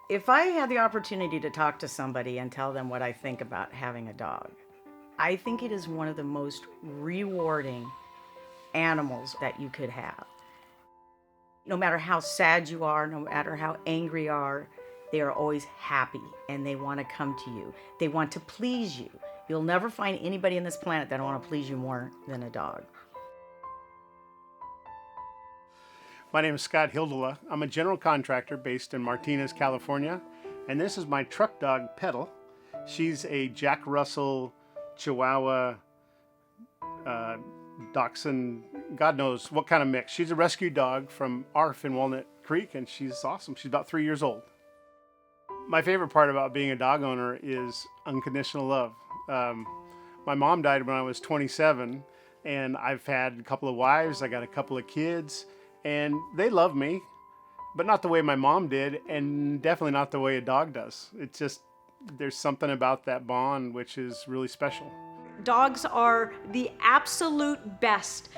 If I had the opportunity to talk to somebody and tell them what I think about having a dog, I think it is one of the most rewarding animals that you could have. No matter how sad you are, no matter how angry you are, they are always happy and they want to come to you. They want to please you. You'll never find anybody on this planet that want to please you more than a dog. My name is Scott Hildela. I'm a general contractor based in Martinez, California, and this is my truck dog, Petal. She's a Jack Russell Chihuahua Dachshund, God knows what kind of mix. She's a rescue dog from ARF in Walnut Creek, and she's awesome. She's about 3 years old. My favorite part about being a dog owner is unconditional love. My mom died when I was 27, and I've had a couple of wives. I got a couple of kids. And they love me, but not the way my mom did, and definitely not the way a dog does. It's just, there's something about that bond which is really special. Dogs are the absolute best.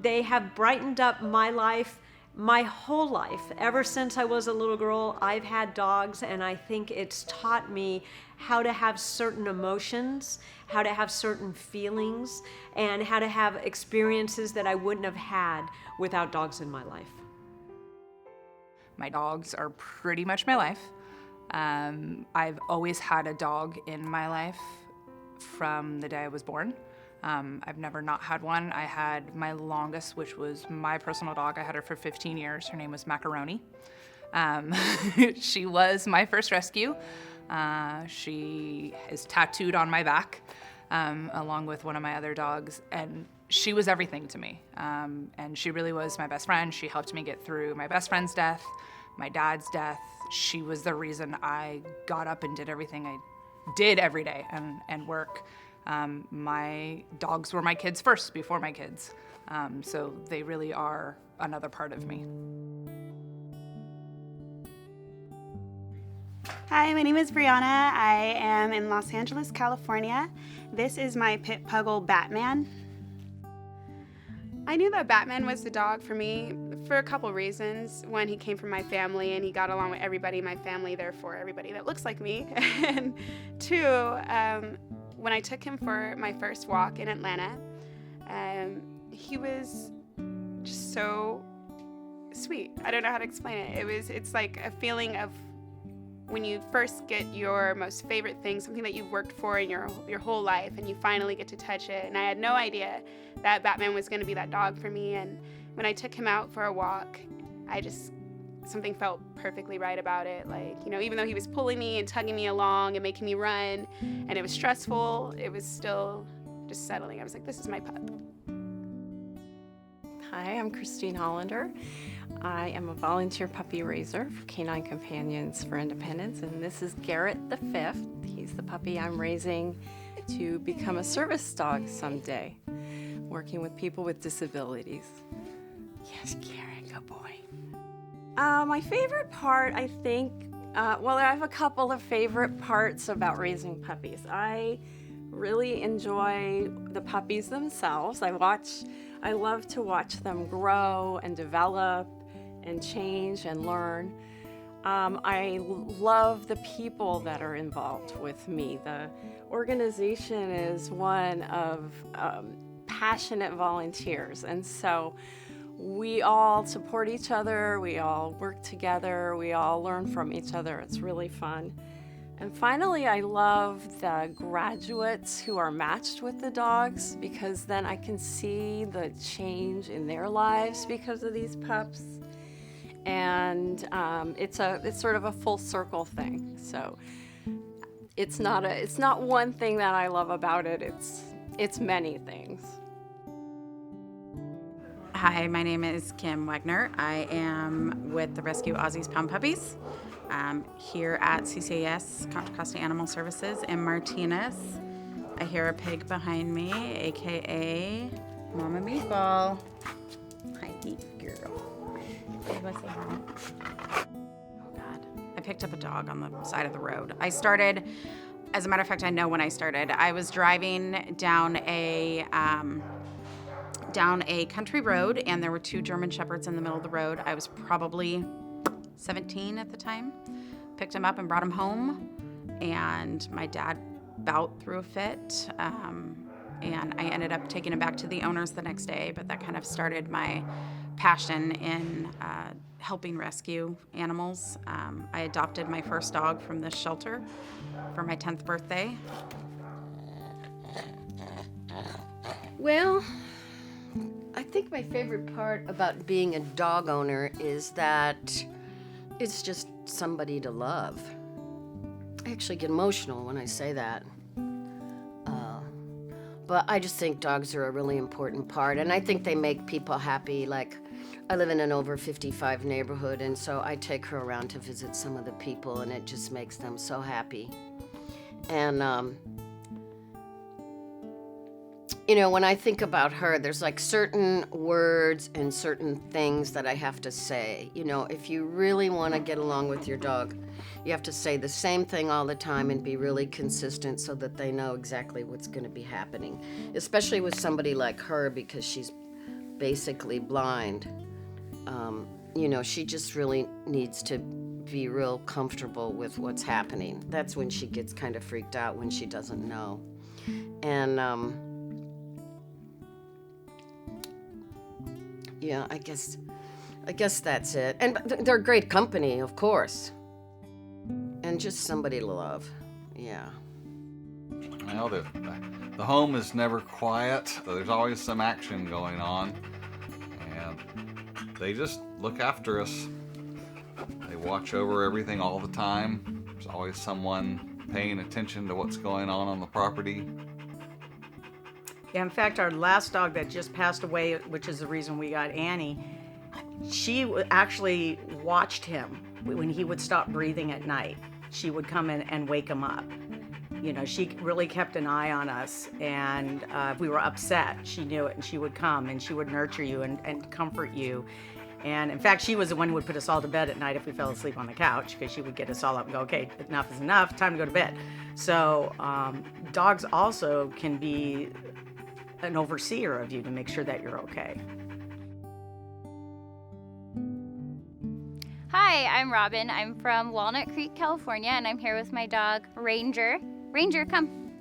They have brightened up my life, my whole life. Ever since I was a little girl, I've had dogs, and I think it's taught me how to have certain emotions, how to have certain feelings, and how to have experiences that I wouldn't have had without dogs in my life. My dogs are pretty much my life. I've always had a dog in my life from the day I was born. I've never not had one. I had my longest, which was my personal dog. I had her for 15 years. Her name was Macaroni. She was my first rescue. She is tattooed on my back, along with one of my other dogs, and she was everything to me. And she really was my best friend. She helped me get through my best friend's death, my dad's death. She was the reason I got up and did everything I did every day and work. My dogs were my kids first before my kids. So they really are another part of me. Hi, my name is Brianna. I am in Los Angeles, California. This is my pit puggle, Batman. I knew that Batman was the dog for me for a couple reasons. One, he came from my family and he got along with everybody in my family, therefore everybody that looks like me. And two, when I took him for my first walk in Atlanta, he was just so sweet. I don't know how to explain it. It's like a feeling of when you first get your most favorite thing, something that you've worked for in your whole life, and you finally get to touch it. And I had no idea that Batman was going to be that dog for me. And when I took him out for a walk, something felt perfectly right about it. Like, even though he was pulling me and tugging me along and making me run, and it was stressful, it was still just settling. I was like, this is my pup. Hi, I'm Christine Hollander. I am a volunteer puppy raiser for Canine Companions for Independence, and this is Garrett the Fifth. He's the puppy I'm raising to become a service dog someday, working with people with disabilities. Yes, Garrett, good boy. My favorite part, I think, I have a couple of favorite parts about raising puppies. I really enjoy the puppies themselves. I love to watch them grow and develop and change and learn. I love the people that are involved with me. The organization is one of passionate volunteers, and so we all support each other, we all work together, we all learn from each other. It's really fun. And finally, I love the graduates who are matched with the dogs, because then I can see the change in their lives because of these pups. And it's sort of a full circle thing. So it's not one thing that I love about it. It's many things. Hi, my name is Kim Wagner. I am with the Rescue Aussies Pound Puppies here at CCAS, Contra Costa Animal Services in Martinez. I hear a pig behind me, aka Mama Meatball. Hi, neat girl. You wanna say hi? Oh God, I picked up a dog on the side of the road. As a matter of fact, I know when I started. I was driving down a country road, and there were 2 German Shepherds in the middle of the road. I was probably 17 at the time. picked him up and brought him home, and my dad bowed through a fit, and I ended up taking him back to the owners the next day, but that kind of started my passion in helping rescue animals. I adopted my first dog from this shelter for my 10th birthday. Well, I think my favorite part about being a dog owner is that it's just somebody to love. I actually get emotional when I say that. But I just think dogs are a really important part, and I think they make people happy. Like, I live in an over 55 neighborhood, and so I take her around to visit some of the people, and it just makes them so happy. And, you know, when I think about her, there's like certain words and certain things that I have to say. You know, if you really want to get along with your dog, you have to say the same thing all the time and be really consistent so that they know exactly what's going to be happening, especially with somebody like her, because she's basically blind. You know, she just really needs to be real comfortable with what's happening. That's when she gets kind of freaked out, when she doesn't know. And yeah, I guess that's it. And they're great company, of course. And just somebody to love. Yeah. Well, the home is never quiet. There's always some action going on. And they just look after us. They watch over everything all the time. There's always someone paying attention to what's going on the property. Yeah, in fact, our last dog that just passed away, which is the reason we got Annie, she actually watched him when he would stop breathing at night. She would come in and wake him up. You know, she really kept an eye on us, and if we were upset, she knew it, and she would come and she would nurture you and comfort you. And in fact, she was the one who would put us all to bed at night if we fell asleep on the couch, because she would get us all up and go, okay, enough is enough, time to go to bed. So dogs also can be an overseer of you to make sure that you're okay. Hi, I'm Robin. I'm from Walnut Creek, California, and I'm here with my dog, Ranger. Ranger, come.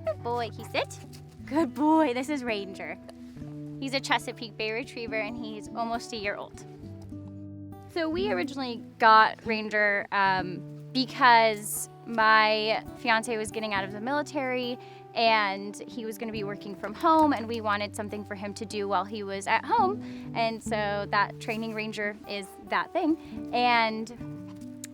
Good boy. Can you sit? Good boy. This is Ranger. He's a Chesapeake Bay Retriever, and he's almost a year old. So we originally got Ranger because my fiance was getting out of the military, and he was going to be working from home, and we wanted something for him to do while he was at home. And so that training Ranger is that thing. And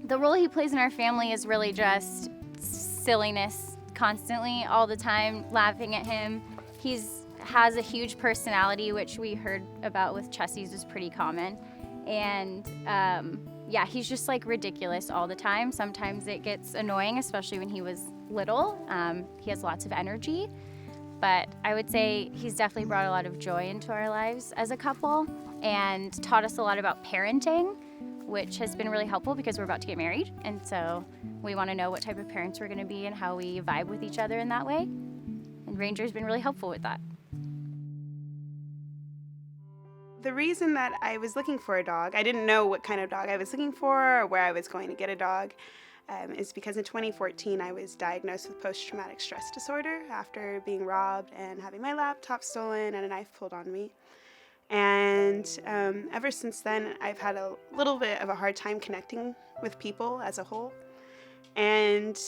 the role he plays in our family is really just silliness, constantly, all the time, laughing at him. He has a huge personality, which we heard about with Chessie's is pretty common. And yeah, he's just like ridiculous all the time. Sometimes it gets annoying, especially when he was little. He has lots of energy, but I would say he's definitely brought a lot of joy into our lives as a couple and taught us a lot about parenting, which has been really helpful because we're about to get married, and so we want to know what type of parents we're going to be and how we vibe with each other in that way, and Ranger's been really helpful with that. The reason that I was looking for a dog, I didn't know what kind of dog I was looking for or where I was going to get a dog, is because in 2014 I was diagnosed with post-traumatic stress disorder after being robbed and having my laptop stolen and a knife pulled on me. And ever since then, I've had a little bit of a hard time connecting with people as a whole. And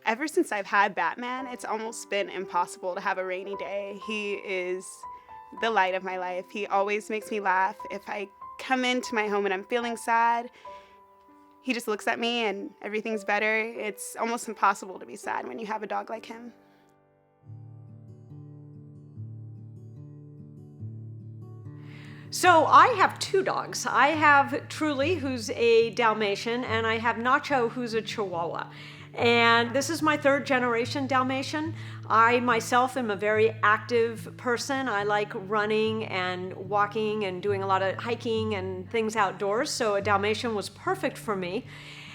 ever since I've had Batman, it's almost been impossible to have a rainy day. He is the light of my life. He always makes me laugh. If I come into my home and I'm feeling sad, he just looks at me and everything's better. It's almost impossible to be sad when you have a dog like him. So I have two dogs. I have Truly, who's a Dalmatian, and I have Nacho, who's a Chihuahua. And this is my third generation Dalmatian. I myself am a very active person. I like running and walking and doing a lot of hiking and things outdoors, so a Dalmatian was perfect for me.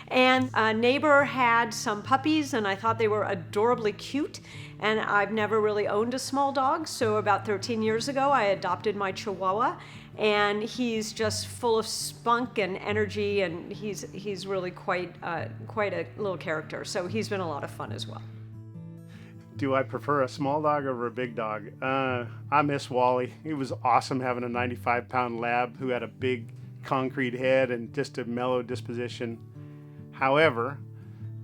And a neighbor had some puppies, and I thought they were adorably cute. And I've never really owned a small dog, so about 13 years ago, I adopted my Chihuahua. and he's just full of spunk and energy, and he's really quite a little character. So he's been a lot of fun as well. Do I prefer a small dog over a big dog? I miss Wally. He was awesome having a 95-pound lab who had a big concrete head and just a mellow disposition. However,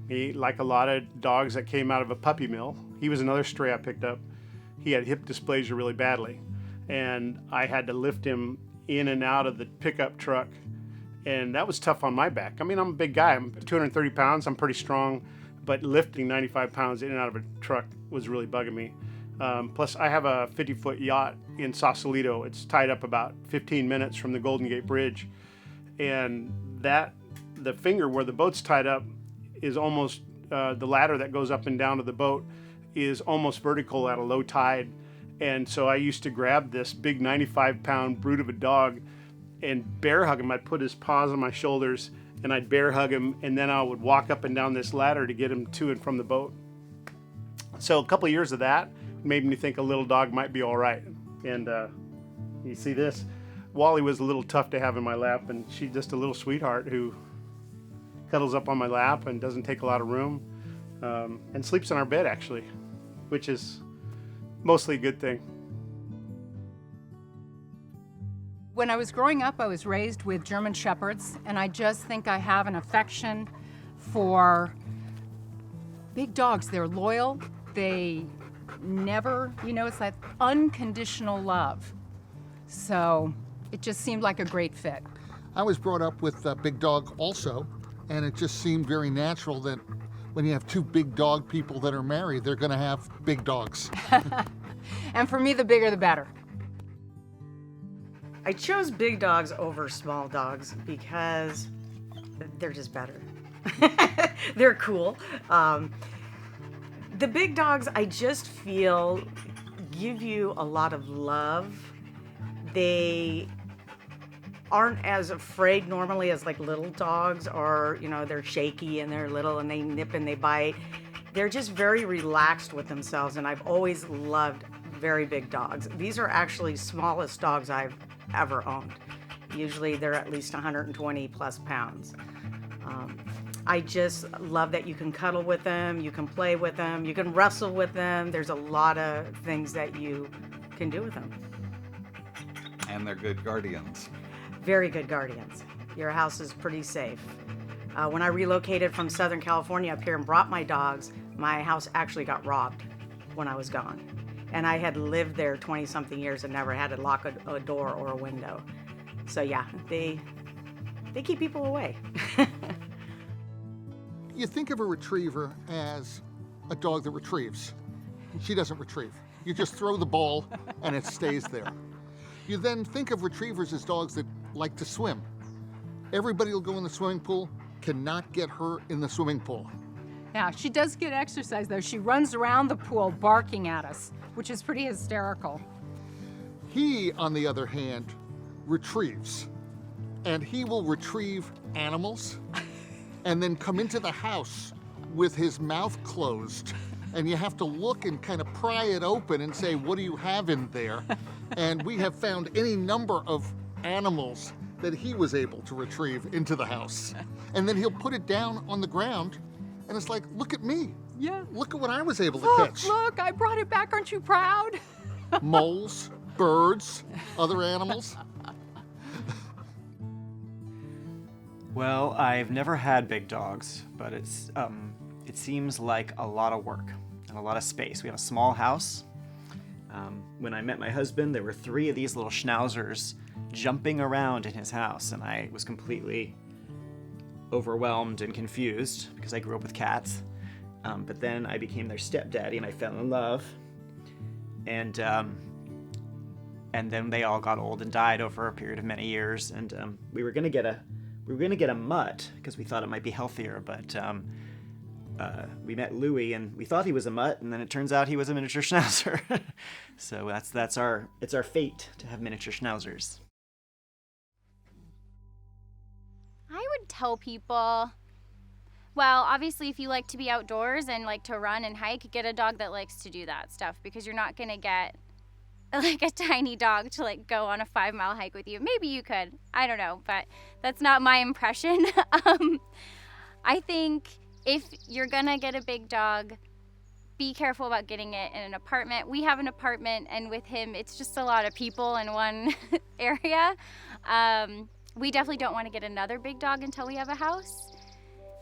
he, like a lot of dogs that came out of a puppy mill, he was another stray I picked up. He had hip dysplasia really badly, and I had to lift him in and out of the pickup truck, and that was tough on my back. I mean, I'm a big guy. I'm 230 pounds. I'm pretty strong, but lifting 95 pounds in and out of a truck was really bugging me. Plus, I have a 50-foot yacht in Sausalito. It's tied up about 15 minutes from the Golden Gate Bridge, and the finger where the boat's tied up is almost, the ladder that goes up and down to the boat is almost vertical at a low tide. And so I used to grab this big 95-pound brute of a dog and bear hug him. I'd put his paws on my shoulders and I'd bear hug him, and then I would walk up and down this ladder to get him to and from the boat. So a couple of years of that made me think a little dog might be all right. And you see this, Wally was a little tough to have in my lap, and she's just a little sweetheart who cuddles up on my lap and doesn't take a lot of room, and sleeps in our bed actually, which is mostly a good thing. When I was growing up, I was raised with German Shepherds, and I just think I have an affection for big dogs. They're loyal. They never, it's that unconditional love. So it just seemed like a great fit. I was brought up with a big dog also, and it just seemed very natural that when you have two big dog people that are married, they're going to have big dogs. And for me, the bigger the better. I chose big dogs over small dogs because they're just better. They're cool. The big dogs, I just feel, give you a lot of love. They aren't as afraid normally as like little dogs, or they're shaky and they're little and they nip and they bite. They're just very relaxed with themselves, and I've always loved very big dogs. These are actually smallest dogs I've ever owned. Usually they're at least 120 plus pounds. I just love that you can cuddle with them, you can play with them, you can wrestle with them. There's a lot of things that you can do with them. And they're good guardians. Very good guardians. Your house is pretty safe. When I relocated from Southern California up here and brought my dogs, my house actually got robbed when I was gone. And I had lived there 20-something years and never had to lock a door or a window. So yeah, they keep people away. You think of a retriever as a dog that retrieves. She doesn't retrieve. You just throw the ball and it stays there. You then think of retrievers as dogs that like to swim. Everybody will go in the swimming pool, cannot get her in the swimming pool. Yeah, she does get exercise though. She runs around the pool barking at us, which is pretty hysterical. He, on the other hand, retrieves. And he will retrieve animals and then come into the house with his mouth closed. And you have to look and kind of pry it open and say, what do you have in there? And we have found any number of animals that he was able to retrieve into the house. And then he'll put it down on the ground, and it's like, look at me. Yeah. Look at what I was able to catch. Look, I brought it back. Aren't you proud? Moles, birds, other animals. Well, I've never had big dogs, but it seems like a lot of work and a lot of space. We have a small house. When I met my husband, there were 3 of these little schnauzers jumping around in his house, and I was completely overwhelmed and confused because I grew up with cats. But then I became their stepdaddy, and I fell in love. And then they all got old and died over a period of many years. And we were gonna get a mutt because we thought it might be healthier, but we met Louie and we thought he was a mutt, and then it turns out he was a miniature schnauzer. So it's our fate to have miniature schnauzers. I would tell people, well, obviously if you like to be outdoors and like to run and hike, get a dog that likes to do that stuff, because you're not going to get like a tiny dog to like go on a 5-mile hike with you. Maybe you could, I don't know, but that's not my impression. I think if you're gonna get a big dog, be careful about getting it in an apartment. We have an apartment, and with him, it's just a lot of people in one area. We definitely don't want to get another big dog until we have a house.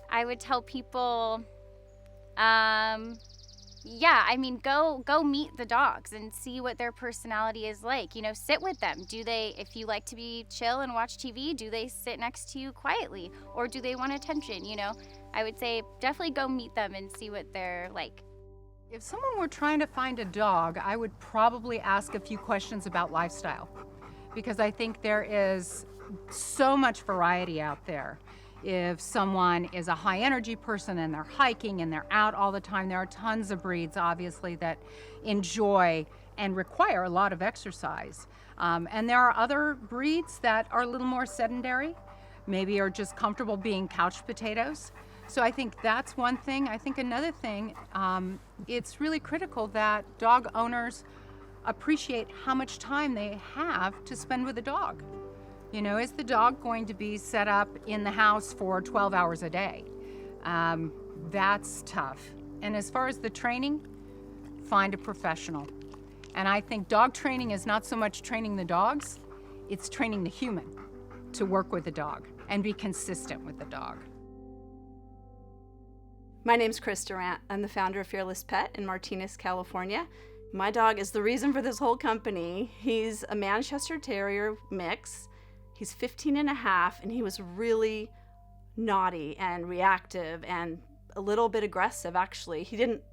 I would tell people, yeah, I mean, go meet the dogs and see what their personality is like. You know, sit with them. Do they, if you like to be chill and watch TV, do they sit next to you quietly, or do they want attention? You know, I would say definitely go meet them and see what they're like. If someone were trying to find a dog, I would probably ask a few questions about lifestyle, because I think there is so much variety out there. If someone is a high energy person and they're hiking and they're out all the time, there are tons of breeds, obviously, that enjoy and require a lot of exercise. And there are other breeds that are a little more sedentary, maybe are just comfortable being couch potatoes. So I think that's one thing. I think another thing, it's really critical that dog owners appreciate how much time they have to spend with a dog. You know, is the dog going to be set up in the house for 12 hours a day? That's tough. And as far as the training, find a professional. And I think dog training is not so much training the dogs, it's training the human to work with the dog and be consistent with the dog. My name's Chris Durant. I'm the founder of Fearless Pet in Martinez, California. My dog is the reason for this whole company. He's a Manchester Terrier mix. He's 15 and a half, and he was really naughty and reactive and a little bit aggressive, actually.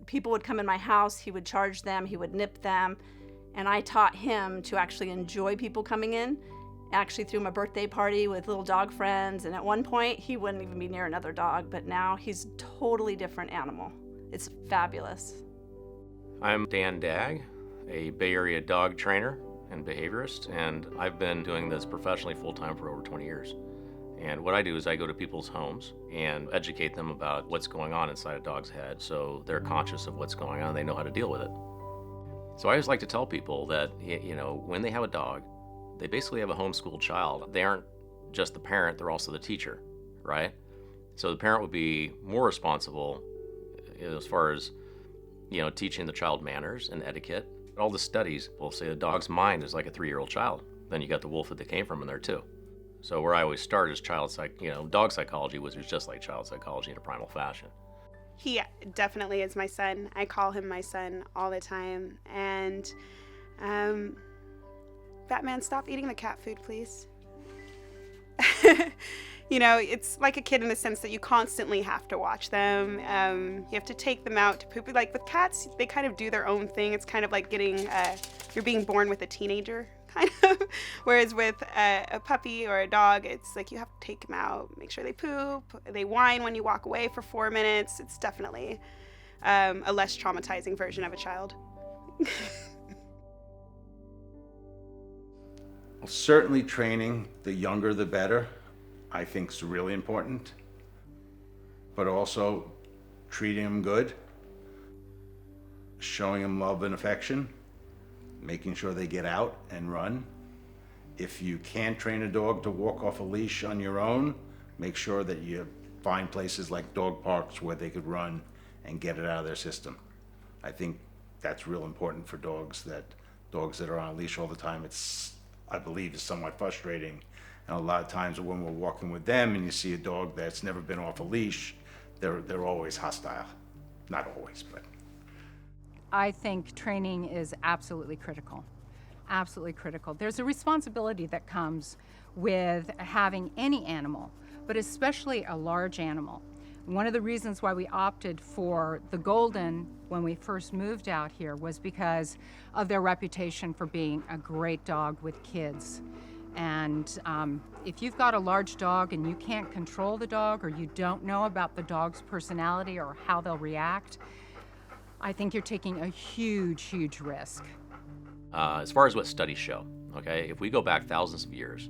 People would come in my house, he would charge them, he would nip them, and I taught him to actually enjoy people coming in. Actually threw him a birthday party with little dog friends, and at one point he wouldn't even be near another dog, but now he's a totally different animal. It's fabulous. I'm Dan Dagg, a Bay Area dog trainer and behaviorist, and I've been doing this professionally full-time for over 20 years. And what I do is I go to people's homes and educate them about what's going on inside a dog's head, so they're conscious of what's going on and they know how to deal with it. So I always like to tell people that, you know, when they have a dog, they basically have a homeschooled child. They aren't just the parent, they're also the teacher, right? So the parent would be more responsible as far as, you know, teaching the child manners and etiquette. All the studies will say a dog's mind is like a 3-year-old child. Then you got the wolf that they came from in there too. So where I always start is dog psychology, which is just like child psychology in a primal fashion. He definitely is my son. I call him my son all the time. And Batman, stop eating the cat food, please. You know, it's like a kid in the sense that you constantly have to watch them. You have to take them out to poop. Like with cats, they kind of do their own thing. It's kind of like you're being born with a teenager, kind of. Whereas with a puppy or a dog, it's like you have to take them out, make sure they poop. They whine when you walk away for 4 minutes. It's definitely a less traumatizing version of a child. Well, certainly training, the younger the better, I think is really important. But also treating them good, showing them love and affection, making sure they get out and run. If you can't train a dog to walk off a leash on your own, make sure that you find places like dog parks where they could run and get it out of their system. I think that's real important for dogs that are on a leash all the time. I believe is somewhat frustrating. And a lot of times when we're walking with them and you see a dog that's never been off a leash, they're always hostile. Not always, but. I think training is absolutely critical. Absolutely critical. There's a responsibility that comes with having any animal, but especially a large animal. One of the reasons why we opted for the Golden when we first moved out here was because of their reputation for being a great dog with kids. And if you've got a large dog and you can't control the dog, or you don't know about the dog's personality or how they'll react, I think you're taking a huge, huge risk. As far as what studies show, okay, if we go back thousands of years,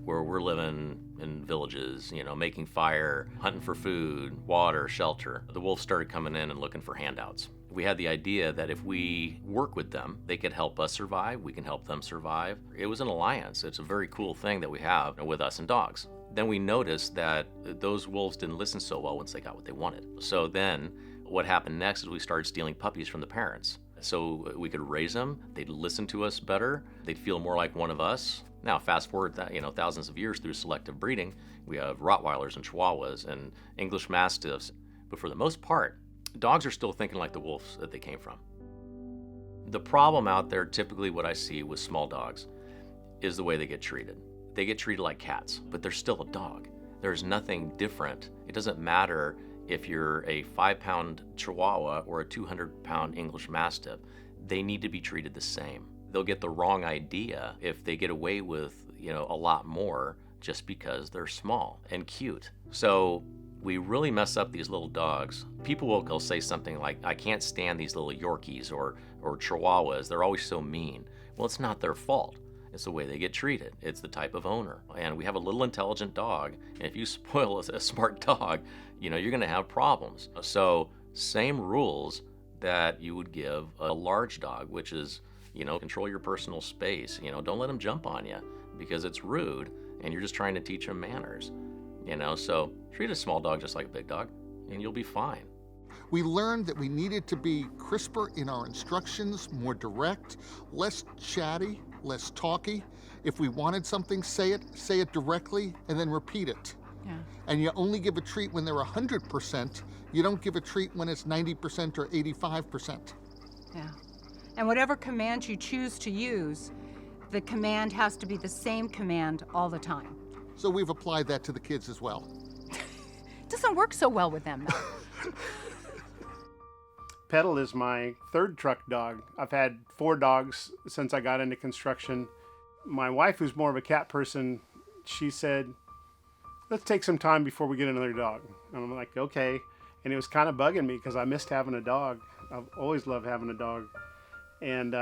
where we're living in villages, you know, making fire, hunting for food, water, shelter, the wolves started coming in and looking for handouts. We had the idea that if we work with them, they could help us survive, we can help them survive. It was an alliance. It's a very cool thing that we have with us and dogs. Then we noticed that those wolves didn't listen so well once they got what they wanted. So then what happened next is we started stealing puppies from the parents. So we could raise them, they'd listen to us better, they'd feel more like one of us. Now fast forward that, thousands of years through selective breeding, we have Rottweilers and Chihuahuas and English Mastiffs. But for the most part, dogs are still thinking like the wolves that they came from. The problem out there, typically what I see with small dogs, is the way they get treated. They get treated like cats, but they're still a dog. There's nothing different. It doesn't matter if you're a 5-pound Chihuahua or a 200-pound English Mastiff. They need to be treated the same. They'll get the wrong idea if they get away with, a lot more just because they're small and cute. So we really mess up these little dogs. People will say something like, I can't stand these little Yorkies or Chihuahuas. They're always so mean. Well, it's not their fault. It's the way they get treated. It's the type of owner. And we have a little intelligent dog, and if you spoil a smart dog, you're gonna have problems. So same rules that you would give a large dog, which is, control your personal space. Don't let them jump on you because it's rude and you're just trying to teach them manners. So treat a small dog just like a big dog and you'll be fine. We learned that we needed to be crisper in our instructions, more direct, less chatty, less talky. If we wanted something, say it directly, and then repeat it. Yeah. And you only give a treat when they're 100%. You don't give a treat when it's 90% or 85%. Yeah. And whatever command you choose to use, the command has to be the same command all the time. So we've applied that to the kids as well. It doesn't work so well with them, though. Petal is my third truck dog. I've had 4 dogs since I got into construction. My wife, who's more of a cat person, she said, let's take some time before we get another dog. And I'm like, okay. And it was kind of bugging me because I missed having a dog. I've always loved having a dog. And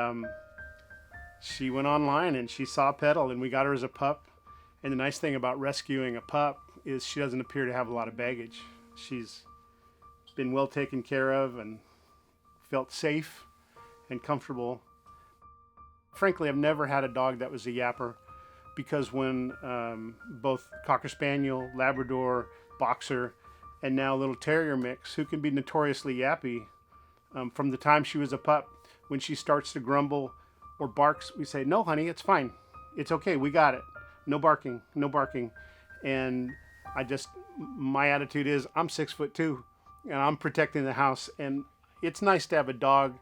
she went online and she saw Petal and we got her as a pup. And the nice thing about rescuing a pup is she doesn't appear to have a lot of baggage. She's been well taken care of and felt safe and comfortable. Frankly, I've never had a dog that was a yapper because when both Cocker Spaniel, Labrador, Boxer, and now little Terrier mix, who can be notoriously yappy, from the time she was a pup, when she starts to grumble or barks, we say, no, honey, it's fine. It's okay, we got it. No barking, no barking. And my attitude is I'm 6'2" and I'm protecting the house. And it's nice to have a dog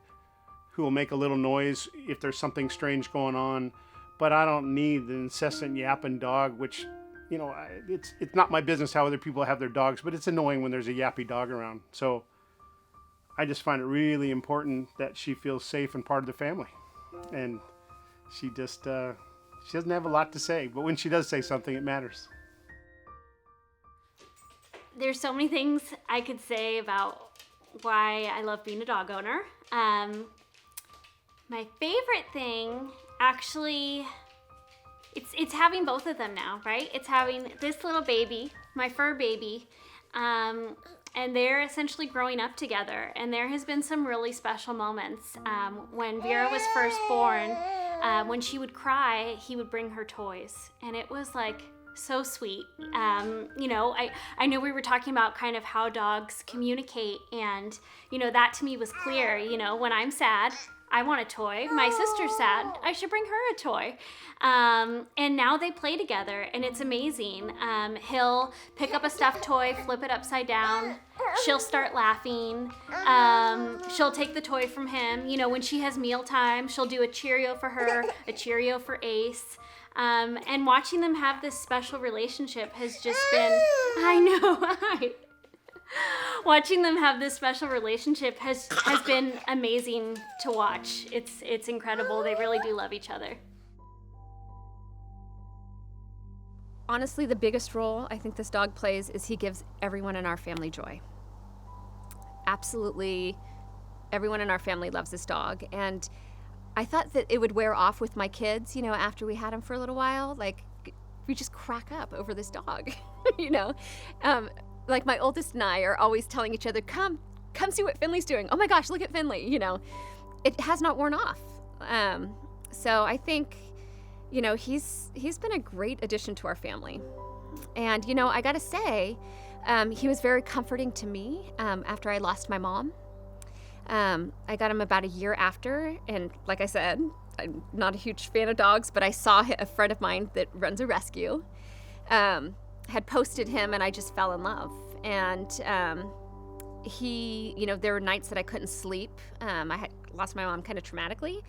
who will make a little noise if there's something strange going on, but I don't need the incessant yapping dog, which, it's not my business how other people have their dogs, but it's annoying when there's a yappy dog around. So I just find it really important that she feels safe and part of the family. And she doesn't have a lot to say, but when she does say something, it matters. There's so many things I could say about why I love being a dog owner. My favorite thing, actually, it's having both of them now, right? It's having this little baby, my fur baby, and they're essentially growing up together. And there has been some really special moments. When Vera was first born, when she would cry, he would bring her toys. And it was like so sweet. I know we were talking about kind of how dogs communicate, and, that to me was clear. When I'm sad, I want a toy. My sister's sad, I should bring her a toy. And now they play together, and it's amazing. He'll pick up a stuffed toy, flip it upside down. She'll start laughing. She'll take the toy from him. When she has mealtime, she'll do a Cheerio for her, a Cheerio for Ace. And watching them have this special relationship has just been, I know, watching them have this special relationship has been amazing to watch. It's incredible. They really do love each other. Honestly, the biggest role I think this dog plays is he gives everyone in our family joy. Absolutely everyone in our family loves this dog. And I thought that it would wear off with my kids, after we had him for a little while. Like, we just crack up over this dog, Like my oldest and I are always telling each other, come come see what Finley's doing. Oh my gosh, look at Finley, you know. It has not worn off. So I think, you know, he's been a great addition to our family. And, you know, I gotta say, he was very comforting to me after I lost my mom. I got him about a year after, and like I said, I'm not a huge fan of dogs, but I saw a friend of mine that runs a rescue, had posted him, and I just fell in love. And he, you know, there were nights that I couldn't sleep. I had lost my mom kind of traumatically,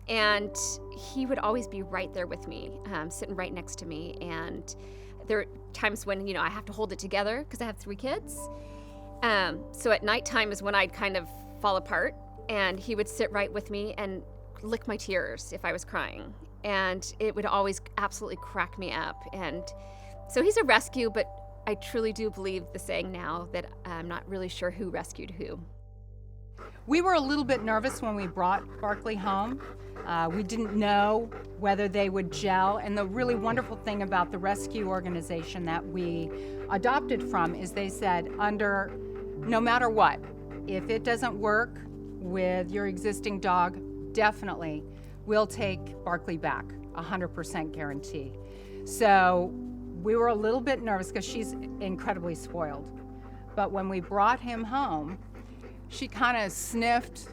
and he would always be right there with me, sitting right next to me. And there are times when, you know, I have to hold it together because I have 3 kids. So at nighttime is when I'd kind of fall apart, and he would sit right with me and lick my tears if I was crying. And it would always absolutely crack me up. And so he's a rescue, but I truly do believe the saying now that I'm not really sure who rescued who. We were a little bit nervous when we brought Barkley home. We didn't know whether they would gel. And the really wonderful thing about the rescue organization that we adopted from is they said, no matter what, if it doesn't work with your existing dog, definitely we'll take Barkley back, 100% guarantee. So we were a little bit nervous because she's incredibly spoiled. But when we brought him home, she kind of sniffed,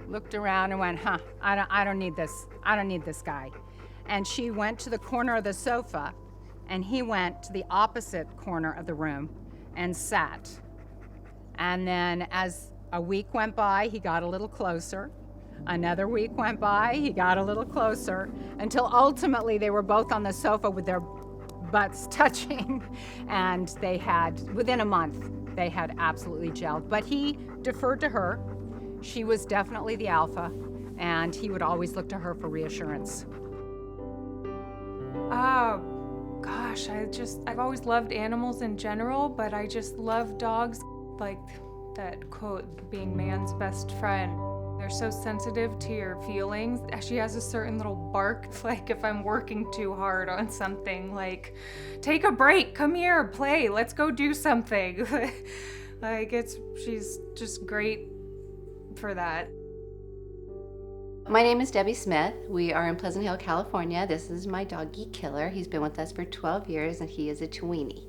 looked around and went, I don't need this. I don't need this guy. And she went to the corner of the sofa, and he went to the opposite corner of the room and sat. And then as a week went by, he got a little closer. Another week went by, he got a little closer, until ultimately they were both on the sofa with their butts touching. And they had, within a month, they had absolutely gelled. But he deferred to her. She was definitely the alpha, and he would always look to her for reassurance. Oh, gosh, I've always loved animals in general, but I just love dogs. Like that quote, being man's best friend. They're so sensitive to your feelings. She has a certain little bark. It's like if I'm working too hard on something, like, take a break, come here, play, let's go do something. She's just great for that. My name is Debbie Smith. We are in Pleasant Hill, California. This is my doggy Killer. He's been with us for 12 years and he is a Chihuahua.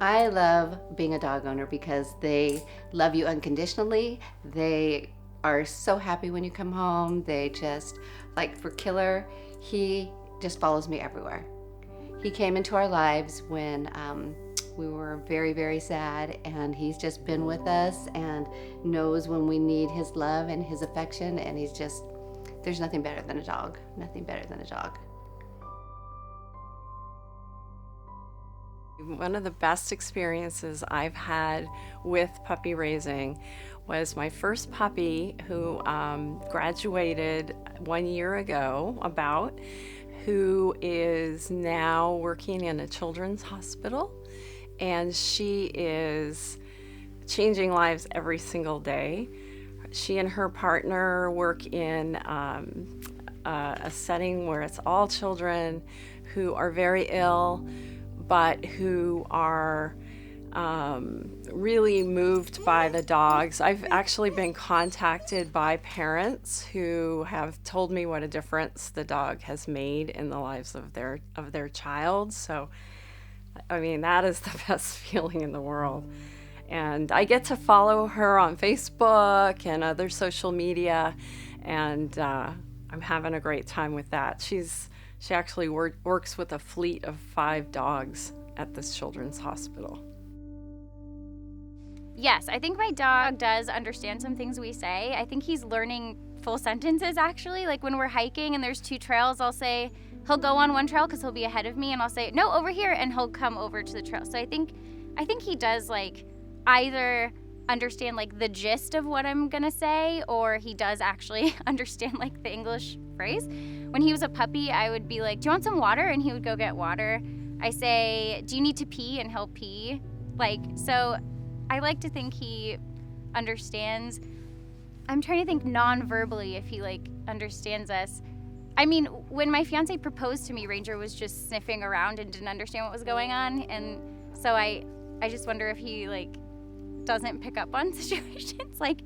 I love being a dog owner because they love you unconditionally. They are so happy when you come home. They just, like for Killer, he just follows me everywhere. He came into our lives when we were very, very sad, and he's just been with us and knows when we need his love and his affection, and he's just, there's nothing better than a dog. Nothing better than a dog. One of the best experiences I've had with puppy raising was my first puppy, who graduated 1 year ago, who is now working in a children's hospital, and she is changing lives every single day. She and her partner work in a setting where it's all children who are very ill, but who are really moved by the dogs. I've actually been contacted by parents who have told me what a difference the dog has made in the lives of their child. So, I mean, that is the best feeling in the world. And I get to follow her on Facebook and other social media, and I'm having a great time with that. She actually works with a fleet of 5 dogs at this children's hospital. Yes, I think my dog does understand some things we say. I think he's learning full sentences, actually. Like when we're hiking and there's 2 trails, I'll say, he'll go on one trail because he'll be ahead of me, and I'll say, no, over here, and he'll come over to the trail. So I think he does, like, either understand, like, the gist of what I'm gonna say, or he does actually understand, like, the English phrase. When he was a puppy, I would be like, do you want some water? And he would go get water. I say, do you need to pee? And he'll pee. Like, so I like to think he understands. I'm trying to think non-verbally if he, like, understands us. I mean, when my fiance proposed to me, Ranger was just sniffing around and didn't understand what was going on. And so I just wonder if he, like, doesn't pick up on situations. Like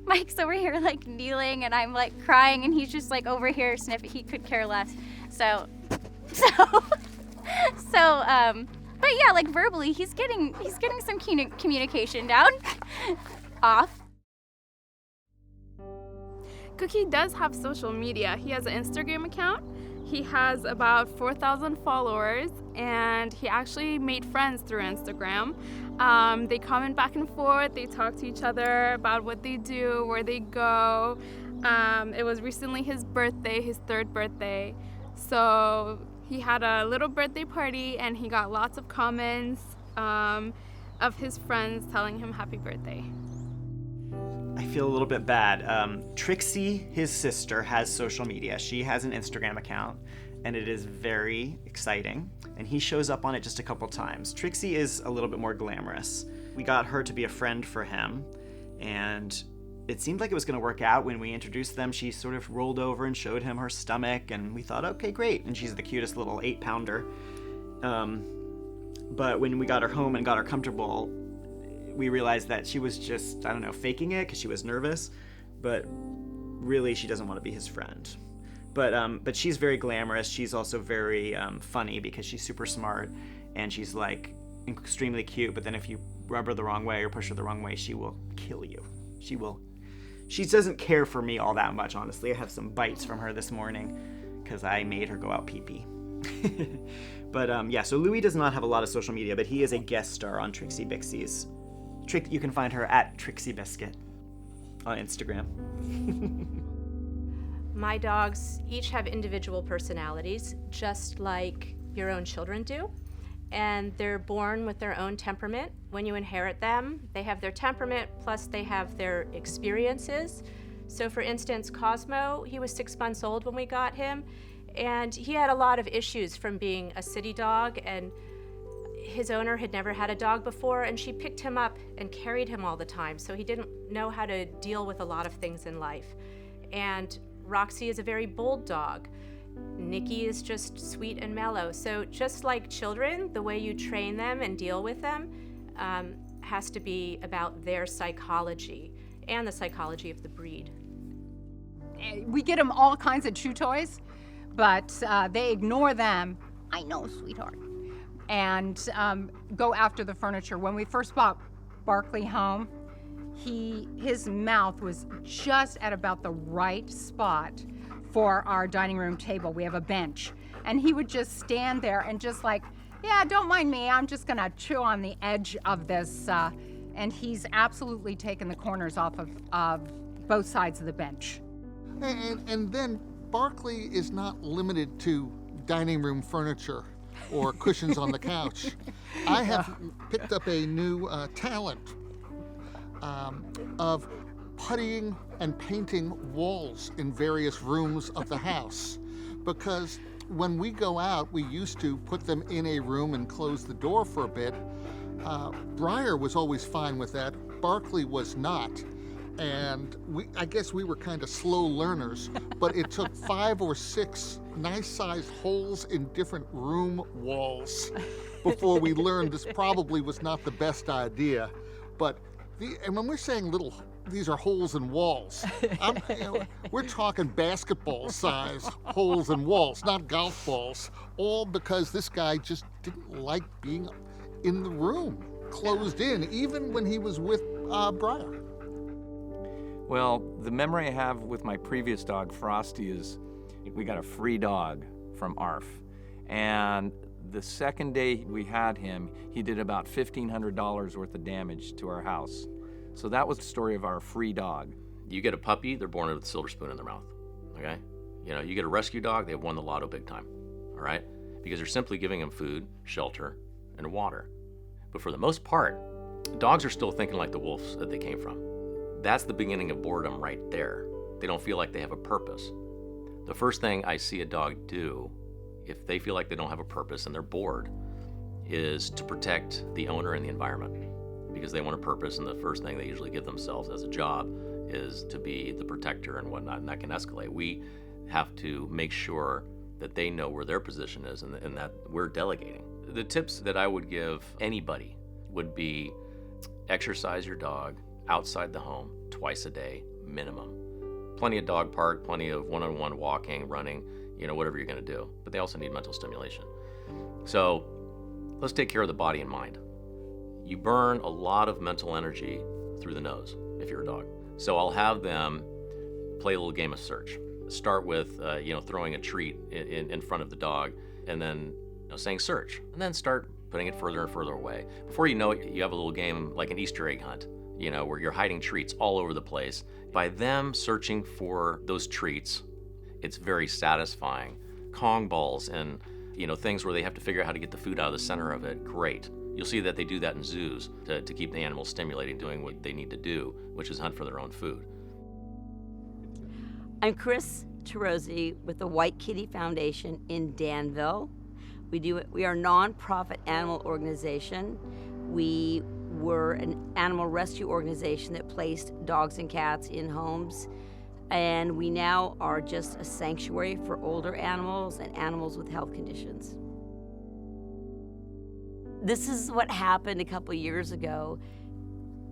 Mike's over here like kneeling and I'm like crying and he's just like over here sniffing. He could care less. But yeah, like verbally, he's getting some communication down. Off. Cookie does have social media. He has an Instagram account. He has about 4,000 followers, and he actually made friends through Instagram. They comment back and forth. They talk to each other about what they do, where they go. It was recently his birthday, his 3rd birthday. So he had a little birthday party, and he got lots of comments of his friends telling him happy birthday. I feel a little bit bad. Trixie, his sister, has social media. She has an Instagram account, and it is very exciting, and he shows up on it just a couple times. Trixie is a little bit more glamorous. We got her to be a friend for him, and it seemed like it was going to work out. When we introduced them, she sort of rolled over and showed him her stomach, and we thought, okay, great. And she's the cutest little 8-pounder. But when we got her home and got her comfortable, we realized that she was just, I don't know, faking it because she was nervous, but really she doesn't want to be his friend. But she's very glamorous. She's also very funny because she's super smart, and she's like extremely cute, but then if you rub her the wrong way or push her the wrong way, she will kill you. She doesn't care for me all that much, honestly. I have some bites from her this morning because I made her go out pee-pee. But yeah, so Louis does not have a lot of social media, but he is a guest star on Trixie Bixie's. You can find her at Trixie Biscuit on Instagram. My dogs each have individual personalities, just like your own children do. And they're born with their own temperament. When you inherit them, they have their temperament, plus they have their experiences. So for instance, Cosmo, he was 6 months old when we got him, and he had a lot of issues from being a city dog, and his owner had never had a dog before, and she picked him up and carried him all the time, so he didn't know how to deal with a lot of things in life. And Roxy is a very bold dog. Nikki is just sweet and mellow. So just like children, the way you train them and deal with them has to be about their psychology and the psychology of the breed. We get them all kinds of chew toys, but they ignore them. I know, sweetheart. And go after the furniture. When we first bought Barkley home, his mouth was just at about the right spot for our dining room table. We have a bench, and he would just stand there and just like, yeah, don't mind me, I'm just gonna chew on the edge of this, and he's absolutely taken the corners off of both sides of the bench. And then Barkley is not limited to dining room furniture or cushions on the couch. I have picked up a new talent of puttying and painting walls in various rooms of the house, because when we go out, we used to put them in a room and close the door for a bit. Briar was always fine with that. Barkley was not. And I guess we were kind of slow learners, but it took 5 or 6 nice-sized holes in different room walls before we learned this probably was not the best idea. But and when we're saying these are holes in walls, we're talking basketball size holes in walls, not golf balls, all because this guy just didn't like being in the room, closed in, even when he was with Briar. Well, the memory I have with my previous dog, Frosty, is we got a free dog from ARF. And the second day we had him, he did about $1,500 worth of damage to our house. So that was the story of our free dog. You get a puppy, they're born with a silver spoon in their mouth, okay? You get a rescue dog, they've won the lotto big time, all right? Because you're simply giving them food, shelter, and water. But for the most part, dogs are still thinking like the wolves that they came from. That's the beginning of boredom right there. They don't feel like they have a purpose. The first thing I see a dog do, if they feel like they don't have a purpose and they're bored, is to protect the owner and the environment, because they want a purpose, and the first thing they usually give themselves as a job is to be the protector and whatnot, and that can escalate. We have to make sure that they know where their position is and that we're delegating. The tips that I would give anybody would be, exercise your dog outside the home twice a day, minimum. Plenty of dog park, plenty of one-on-one walking, running, whatever you're going to do. But they also need mental stimulation. So let's take care of the body and mind. You burn a lot of mental energy through the nose if you're a dog. So I'll have them play a little game of search. Start with, throwing a treat in front of the dog, and then saying search, and then start putting it further and further away. Before you know it, you have a little game like an Easter egg hunt, where you're hiding treats all over the place. By them searching for those treats, it's very satisfying. Kong balls and things where they have to figure out how to get the food out of the center of it, great. You'll see that they do that in zoos to keep the animals stimulated, doing what they need to do, which is hunt for their own food. I'm Chris Terozzi with the White Kitty Foundation in Danville. We are a nonprofit animal organization. We were an animal rescue organization that placed dogs and cats in homes, and we now are just a sanctuary for older animals and animals with health conditions. This is what happened a couple years ago.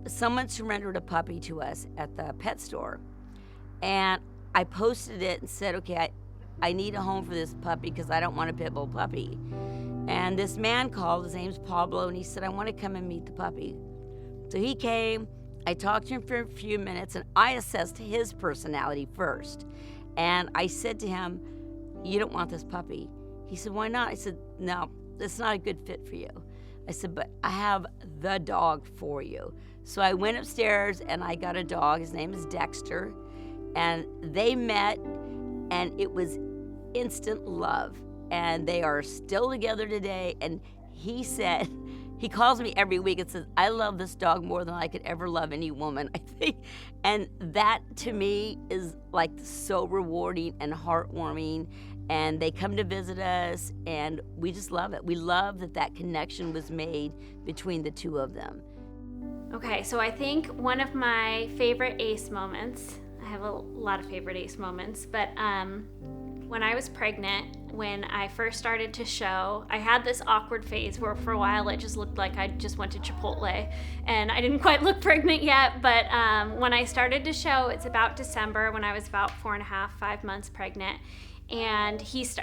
Someone surrendered a puppy to us at the pet store, and I posted it and said, okay, I need a home for this puppy because I don't want a pit bull puppy. And this man called, his name's Pablo, and he said, I want to come and meet the puppy. So he came, I talked to him for a few minutes, and I assessed his personality first. And I said to him, you don't want this puppy. He said, why not? I said, no, it's not a good fit for you. I said, but I have the dog for you. So I went upstairs and I got a dog. His name is Dexter. And they met, and it was instant love. And they are still together today. And he said, he calls me every week and says, I love this dog more than I could ever love any woman, I think. And that to me is like so rewarding and heartwarming. And they come to visit us, and we just love it. We love that connection was made between the two of them. Okay, so I think one of my favorite ACE moments, I have a lot of favorite ACE moments, but when I was pregnant, when I first started to show, I had this awkward phase where for a while it just looked like I just went to Chipotle, and I didn't quite look pregnant yet, but when I started to show, it's about December, when I was about 4.5, 5 months pregnant, and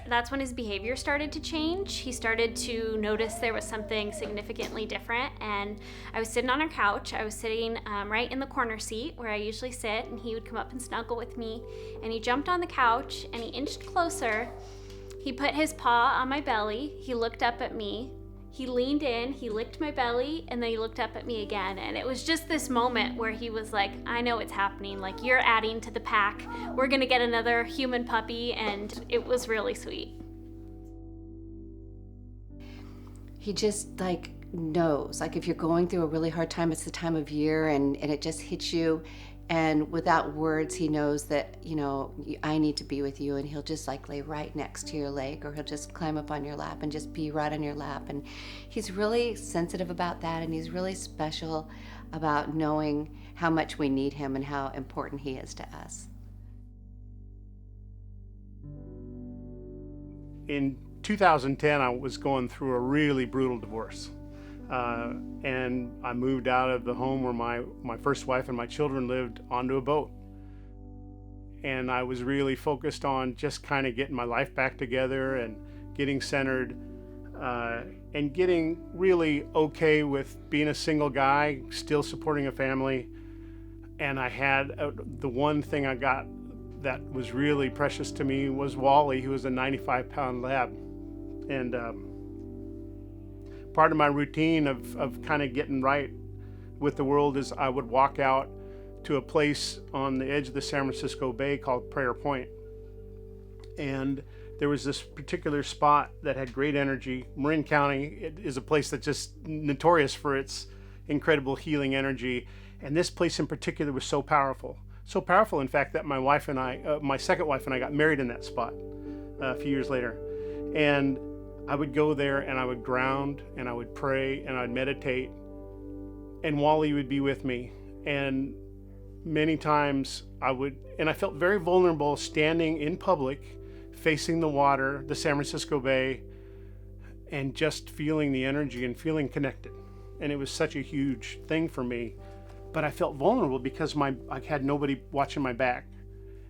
that's when his behavior started to change. He started to notice there was something significantly different, and I was sitting on our couch. I was sitting right in the corner seat where I usually sit, and he would come up and snuggle with me, and he jumped on the couch, and he inched closer. He put his paw on my belly. He looked up at me. He leaned in, he licked my belly, and then he looked up at me again. And it was just this moment where he was like, I know what's happening. Like, you're adding to the pack. We're gonna get another human puppy, and it was really sweet. He just knows, if you're going through a really hard time, it's the time of year, and it just hits you. And without words, he knows that, I need to be with you, and he'll just lay right next to your leg, or he'll just climb up on your lap and just be right on your lap. And he's really sensitive about that, and he's really special about knowing how much we need him and how important he is to us. In 2010, I was going through a really brutal divorce. And I moved out of the home where my first wife and my children lived onto a boat. And I was really focused on just kind of getting my life back together and getting centered and getting really okay with being a single guy, still supporting a family. And I had the one thing I got that was really precious to me was Wally, who was a 95-pound lab. And part of my routine of kind of getting right with the world is I would walk out to a place on the edge of the San Francisco Bay called Prayer Point. And there was this particular spot that had great energy. Marin County is a place that's just notorious for its incredible healing energy. And this place in particular was so powerful. So powerful, in fact, that my second wife and I got married in that spot a few years later. And I would go there and I would ground and I would pray and I'd meditate, and Wally would be with me. And many times I felt very vulnerable standing in public, facing the water, the San Francisco Bay, and just feeling the energy and feeling connected. and it was such a huge thing for me. But I felt vulnerable because I had nobody watching my back.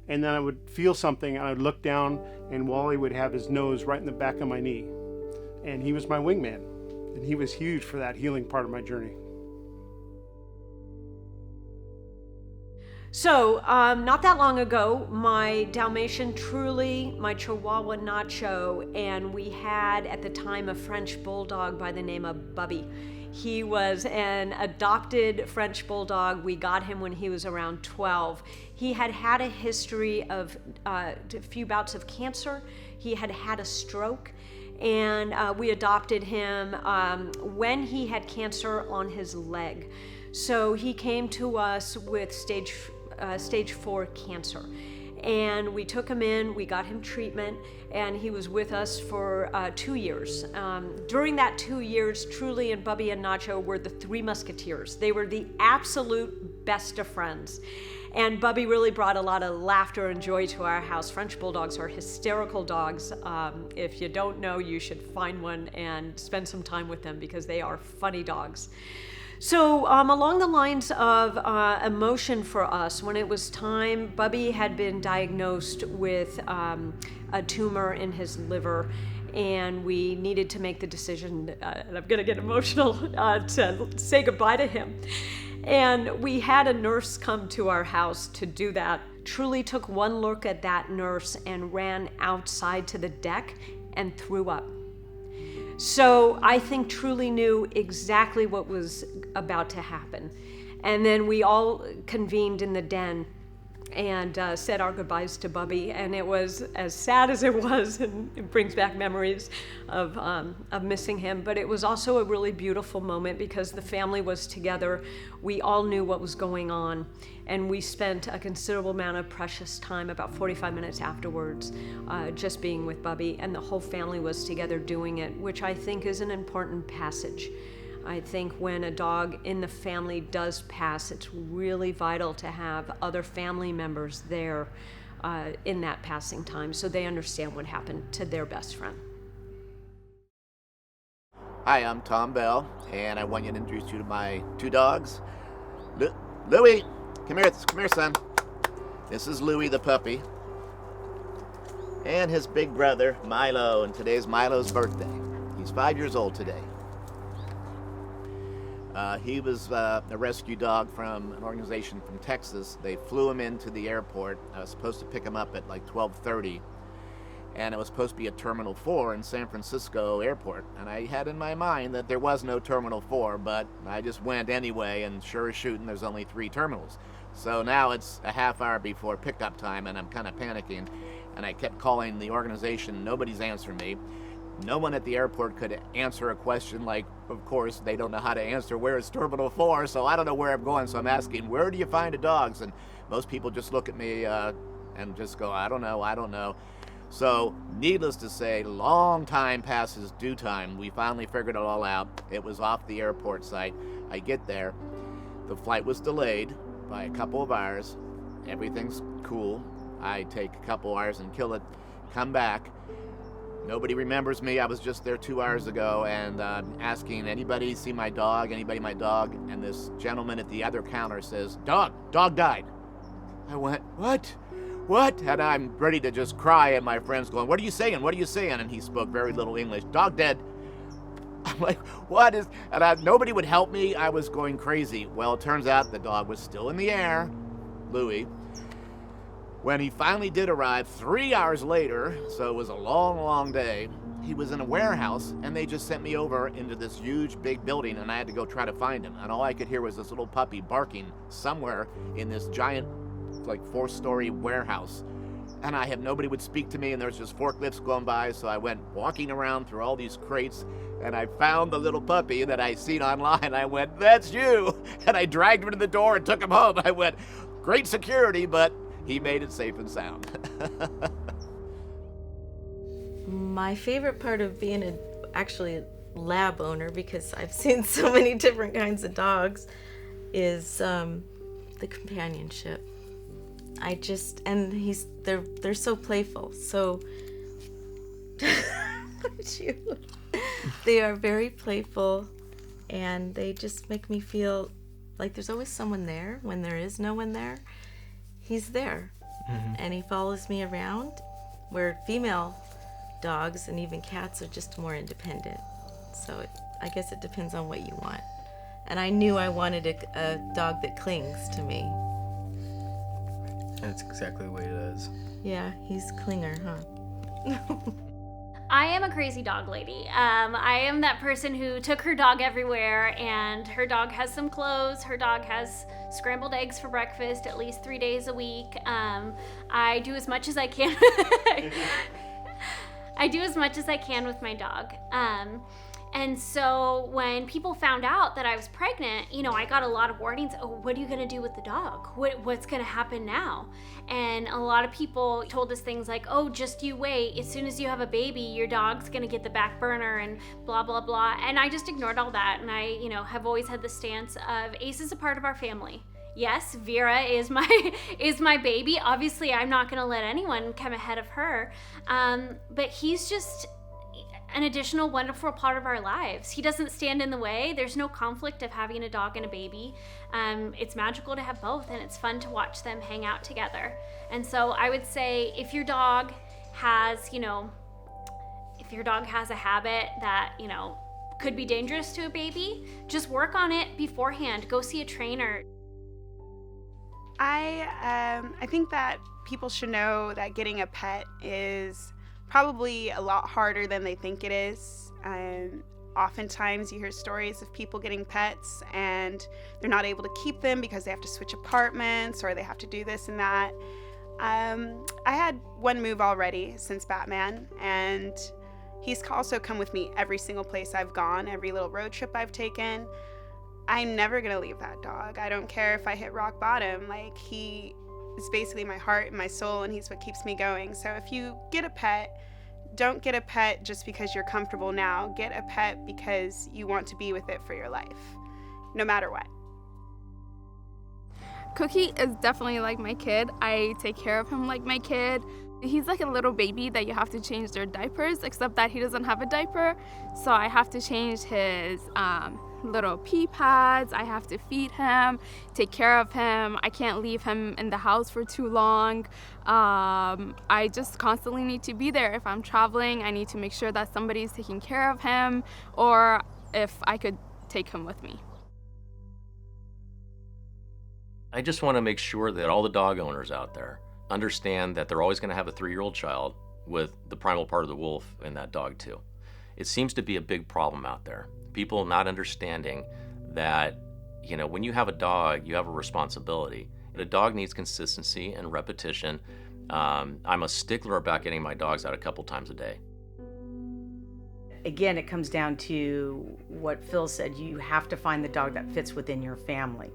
And then I would feel something, and I would look down, and Wally would have his nose right in the back of my knee. And he was my wingman, and he was huge for that healing part of my journey. So, not that long ago, my Dalmatian Truly, my Chihuahua Nacho, and we had at the time a French Bulldog by the name of Bubby. He was an adopted French Bulldog. We got him when he was around 12. He had had a history of a few bouts of cancer. He had had a stroke, and we adopted him when he had cancer on his leg. So he came to us with stage 4 cancer. And we took him in, we got him treatment, and he was with us for 2 years. During that 2 years, Truly and Bubby and Nacho were the 3 musketeers. They were the absolute best of friends. And Bubby really brought a lot of laughter and joy to our house. French Bulldogs are hysterical dogs. If you don't know, you should find one and spend some time with them because they are funny dogs. So along the lines of emotion for us, when it was time, Bubby had been diagnosed with a tumor in his liver, and we needed to make the decision, and I'm gonna get emotional, to say goodbye to him. And we had a nurse come to our house to do that. Truly took one look at that nurse and ran outside to the deck and threw up. So I think Truly knew exactly what was about to happen. And then we all convened in the den and said our goodbyes to Bubby. And it was as sad as it was, and it brings back memories of missing him. But it was also a really beautiful moment because the family was together. We all knew what was going on. And we spent a considerable amount of precious time, about 45 minutes afterwards, just being with Bubby. And the whole family was together doing it, which I think is an important passage. I think when a dog in the family does pass, it's really vital to have other family members there in that passing time so they understand what happened to their best friend. Hi, I'm Tom Bell, and I want you to introduce you to my 2 dogs. Louie, come here, son. This is Louie the puppy, and his big brother, Milo, and today's Milo's birthday. He's 5 years old today. He was a rescue dog from an organization from Texas. They flew him into the airport. I was supposed to pick him up at like 12:30, and it was supposed to be at Terminal 4 in San Francisco Airport. And I had in my mind that there was no Terminal 4, but I just went anyway, and sure as shooting, there's only 3 terminals. So now it's a half hour before pickup time, and I'm kind of panicking. And I kept calling the organization. Nobody's answering me. No one at the airport could answer a question like, of course, they don't know how to answer, where is Terminal 4? So I don't know where I'm going, so I'm asking, where do you find the dogs? And most people just look at me and just go, I don't know. So, needless to say, long time passes due time. We finally figured it all out. It was off the airport site. I get there. The flight was delayed by a couple of hours. Everything's cool. I take a couple hours and kill it, come back. Nobody remembers me. I was just there 2 hours ago, and asking, anybody see my dog? Anybody my dog? And this gentleman at the other counter says, dog died. I went, what? And I'm ready to just cry, and my friend's going, what are you saying? And he spoke very little English. Dog dead. I'm like, what is, and nobody would help me. I was going crazy. Well, it turns out the dog was still in the air, Louie. When he finally did arrive 3 hours later, so it was a long, long day, he was in a warehouse, and they just sent me over into this huge, big building, and I had to go try to find him. And all I could hear was this little puppy barking somewhere in this giant, like 4-story warehouse. And nobody would speak to me, and there was just forklifts going by, so I went walking around through all these crates, and I found the little puppy that I seen online. I went, that's you! And I dragged him to the door and took him home. I went, great security, but he made it safe and sound. My favorite part of being actually a lab owner, because I've seen so many different kinds of dogs, is the companionship. They're so playful. So they are very playful. and they just make me feel like there's always someone there when there is no one there. He's there, and he follows me around, where female dogs and even cats are just more independent. So I guess it depends on what you want. And I knew I wanted a dog that clings to me. That's exactly the way it is. Yeah, he's clinger, huh? I am a crazy dog lady. I am that person who took her dog everywhere, and her dog has some clothes. Her dog has scrambled eggs for breakfast at least 3 days a week. I do as much as I can. I do as much as I can with my dog. And so when people found out that I was pregnant, you know, I got a lot of warnings. Oh, what are you gonna do with the dog? What's gonna happen now? And a lot of people told us things like, oh, just you wait. As soon as you have a baby, your dog's gonna get the back burner and blah, blah, blah. And I just ignored all that. And I, you know, have always had the stance of Ace is a part of our family. Yes, Vera is my baby. Obviously, I'm not gonna let anyone come ahead of her. But he's just an additional wonderful part of our lives. He doesn't stand in the way. There's no conflict of having a dog and a baby. It's magical to have both, and it's fun to watch them hang out together. And so I would say if your dog has, you know, if your dog has a habit that, you know, could be dangerous to a baby, just work on it beforehand. Go see a trainer. I think that people should know that getting a pet is probably a lot harder than they think it is. Oftentimes you hear stories of people getting pets and they're not able to keep them because they have to switch apartments or they have to do this and that. I had one move already since Batman, and he's also come with me every single place I've gone, every little road trip I've taken. I'm never gonna leave that dog. I don't care if I hit rock bottom. Like, he is basically my heart and my soul, and he's what keeps me going. So if you get a pet, don't get a pet just because you're comfortable now. Get a pet because you want to be with it for your life, no matter what. Cookie is definitely like my kid. I take care of him like my kid. He's like a little baby that you have to change their diapers, except that he doesn't have a diaper. So I have to change his little pee pads. I have to feed him, take care of him. I can't leave him in the house for too long. I just constantly need to be there. If I'm traveling, I need to make sure that somebody's taking care of him, or if I could take him with me. I just want to make sure that all the dog owners out there understand that they're always going to have a 3-year-old child with the primal part of the wolf in that dog too. It seems to be a big problem out there. People not understanding that, you know, when you have a dog, you have a responsibility. A dog needs consistency and repetition. I'm a stickler about getting my dogs out a couple times a day. Again, it comes down to what Phil said. You have to find the dog that fits within your family.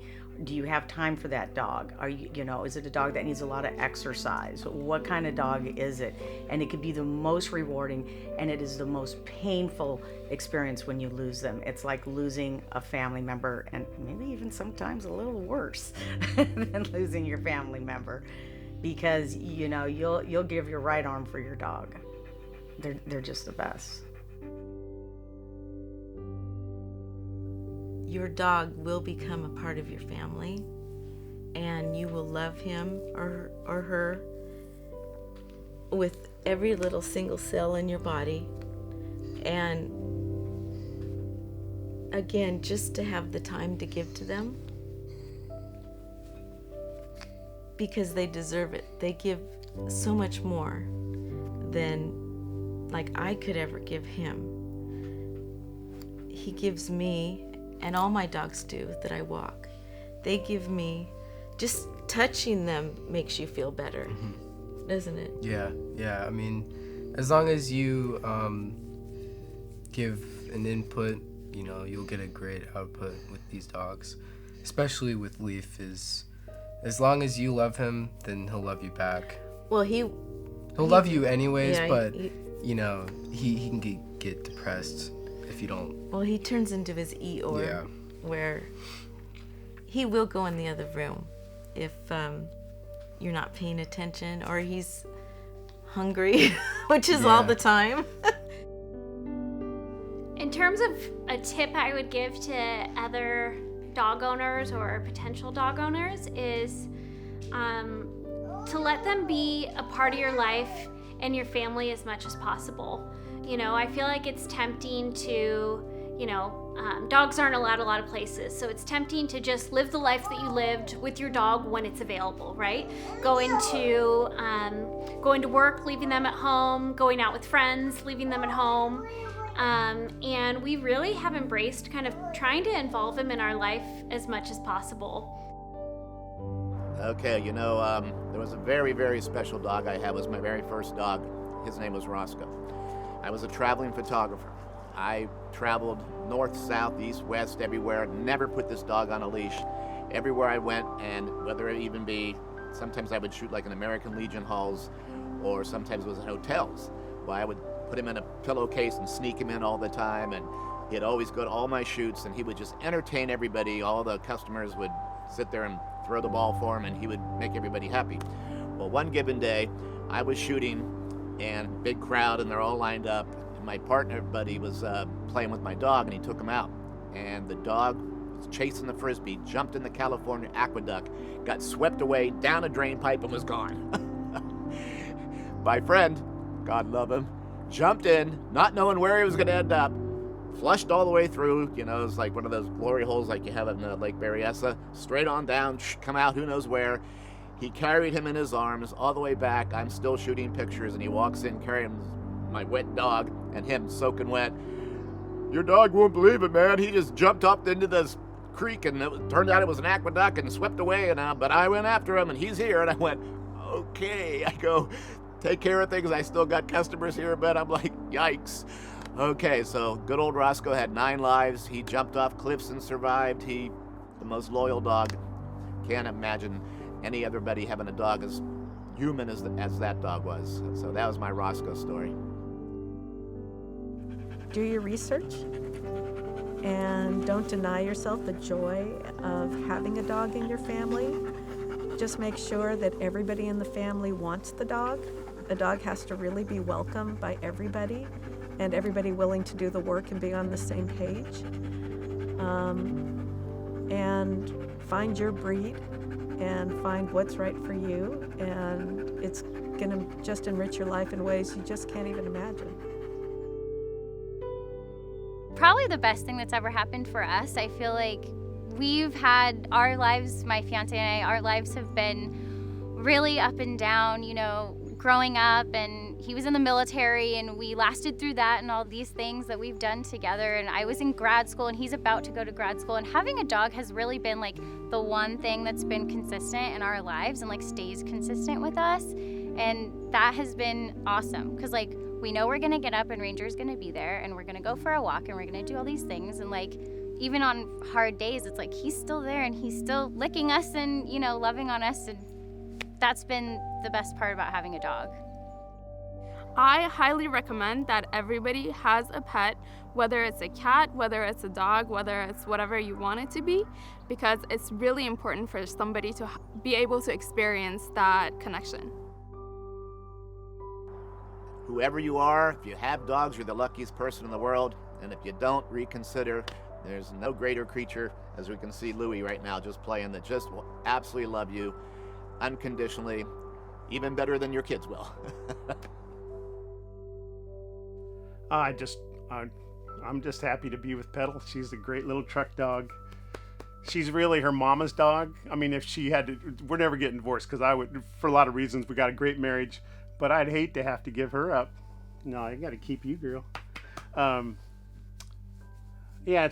Do you have time for that dog? Are you know, is it a dog that needs a lot of exercise? What kind of dog is it? And it could be the most rewarding, and it is the most painful experience when you lose them. It's like losing a family member, and maybe even sometimes a little worse than losing your family member, because you know you'll give your right arm for your dog. They're just the best. Your dog will become a part of your family, and you will love him or her with every little single cell in your body. And again, just to have the time to give to them, because they deserve it. They give so much more than like I could ever give him. He gives me, and all my dogs do that I walk, they give me, just touching them makes you feel better, doesn't it? Yeah. I mean, as long as you give an input, you know, you'll get a great output with these dogs. Especially with Leaf, is as long as you love him, then he'll love you back. Well, he'll love you anyways, yeah, but you know, he can get depressed if you don't. Well, he turns into his Eeyore, Yeah. where he will go in the other room if you're not paying attention, or he's hungry, which is all the time. In terms of a tip I would give to other dog owners or potential dog owners is to let them be a part of your life and your family as much as possible. You know, I feel like it's tempting to, dogs aren't allowed a lot of places, so it's tempting to just live the life that you lived with your dog when it's available, right? Going to work, leaving them at home, going out with friends, leaving them at home. And we really have embraced kind of trying to involve him in our life as much as possible. Okay, there was a very, very special dog I had. It was my very first dog. His name was Roscoe. I was a traveling photographer. I traveled north, south, east, west, everywhere. Never put this dog on a leash. Everywhere I went, and whether it even be, sometimes I would shoot like in American Legion halls, or sometimes it was in hotels. Well, I would put him in a pillowcase and sneak him in all the time, and he'd always go to all my shoots, and he would just entertain everybody. All the customers would sit there and throw the ball for him, and he would make everybody happy. Well, one given day, I was shooting, and big crowd, and they're all lined up, and my partner buddy was playing with my dog, and he took him out, and the dog was chasing the frisbee, jumped in the California aqueduct, got swept away down a drain pipe, and was gone. My friend, God love him, jumped in, not knowing where he was going to end up, flushed all the way through. It was like one of those glory holes like you have in Lake Berryessa, straight on down, come out who knows where. He carried him in his arms all the way back. I'm still shooting pictures, and he walks in carrying my wet dog and him soaking wet. Your dog won't believe it, man. He just jumped up into this creek, and it turned out it was an aqueduct and swept away. But I went after him, and he's here. And I went, okay. I go, take care of things. I still got customers here, but I'm like, yikes. Okay, so good old Roscoe had 9 lives. He jumped off cliffs and survived. The most loyal dog. Can't imagine any other buddy having a dog as human as that dog was. So that was my Roscoe story. Do your research and don't deny yourself the joy of having a dog in your family. Just make sure that everybody in the family wants the dog. A dog has to really be welcomed by everybody, and everybody willing to do the work and be on the same page. And find your breed and find what's right for you, and it's gonna just enrich your life in ways you just can't even imagine. Probably the best thing that's ever happened for us. I feel like we've had our lives, my fiance and I, our lives have been really up and down, growing up, and he was in the military, and we lasted through that and all these things that we've done together. And I was in grad school, and he's about to go to grad school, and having a dog has really been like the one thing that's been consistent in our lives and like stays consistent with us. And that has been awesome, because like we know we're gonna get up and Ranger's gonna be there, and we're gonna go for a walk, and we're gonna do all these things, and like even on hard days, it's like he's still there, and he's still licking us and loving on us, and that's been the best part about having a dog. I highly recommend that everybody has a pet, whether it's a cat, whether it's a dog, whether it's whatever you want it to be, because it's really important for somebody to be able to experience that connection. Whoever you are, if you have dogs, you're the luckiest person in the world. And if you don't, reconsider. There's no greater creature, as we can see Louie right now just playing, that just will absolutely love you unconditionally, even better than your kids will. I'm just happy to be with Petal. She's a great little truck dog. She's really her mama's dog. I mean, if she had to, we're never getting divorced, because I would, for a lot of reasons. We got a great marriage, but I'd hate to have to give her up. No, I got to keep you, girl. Yeah,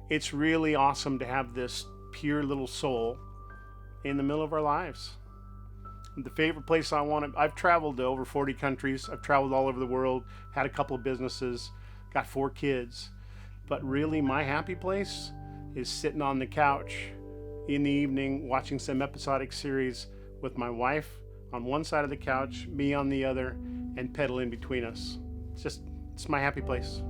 it's really awesome to have this pure little soul in the middle of our lives. The favorite place I've traveled to over 40 countries. I've traveled all over the world, had a couple of businesses, got 4 kids. But really, my happy place is sitting on the couch in the evening, watching some episodic series with my wife on one side of the couch, me on the other, and Petal in between us. It's my happy place.